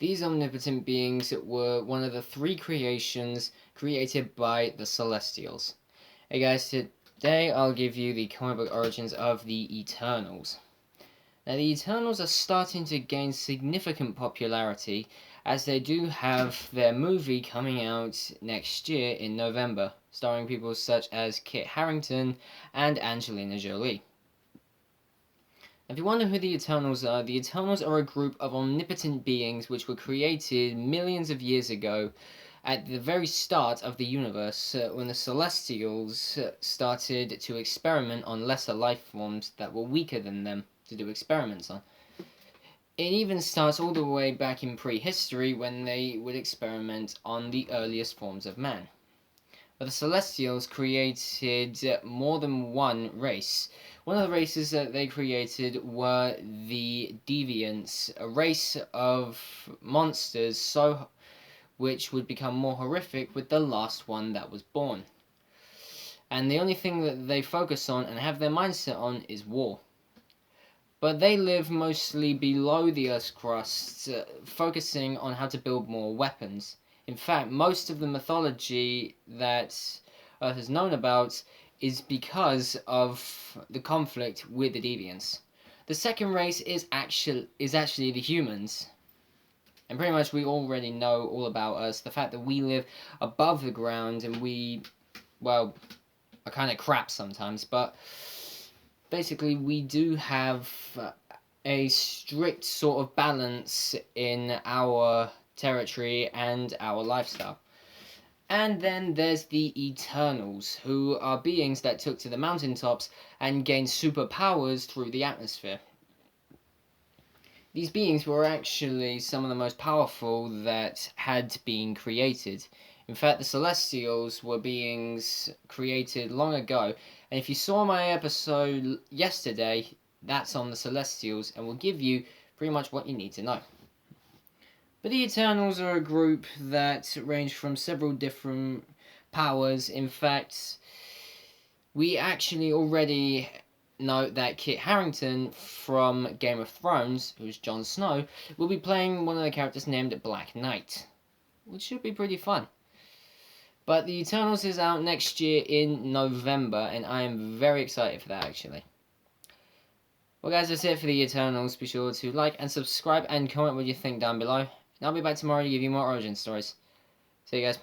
These omnipotent beings were one of the three creations created by the Celestials. Hey guys, today I'll give you the comic book origins of the Eternals. Now, the Eternals are starting to gain significant popularity as they do have their movie coming out next year in November, starring people such as Kit Harington and Angelina Jolie. If you wonder who the Eternals are a group of omnipotent beings which were created millions of years ago at the very start of the universe when the Celestials started to experiment on lesser life forms that were weaker than them to do experiments on. It even starts all the way back in prehistory when they would experiment on the earliest forms of man. But the Celestials created more than one race. One of the races that they created were the Deviants, a race of monsters which would become more horrific with the last one that was born. And the only thing that they focus on and have their mindset on is war. But they live mostly below the Earth's crust, focusing on how to build more weapons. In fact, most of the mythology that Earth has known about is because of the conflict with the Deviants. The second race is actually the humans. And pretty much we already know all about us. The fact that we live above the ground and we, well, are kind of crap sometimes. But basically we do have a strict sort of balance in our territory and our lifestyle. And then there's the Eternals, who are beings that took to the mountaintops and gained superpowers through the atmosphere. These beings were actually some of the most powerful that had been created. In fact, the Celestials were beings created long ago, and if you saw my episode yesterday, that's on the Celestials, and will give you pretty much what you need to know. But the Eternals are a group that range from several different powers. In fact, we actually already know that Kit Harington from Game of Thrones, who's Jon Snow, will be playing one of the characters named Black Knight, which should be pretty fun. But the Eternals is out next year in November, and I am very excited for that, actually. Well guys, that's it for the Eternals. Be sure to like and subscribe and comment what you think down below. And I'll be back tomorrow to give you more origin stories. See you guys.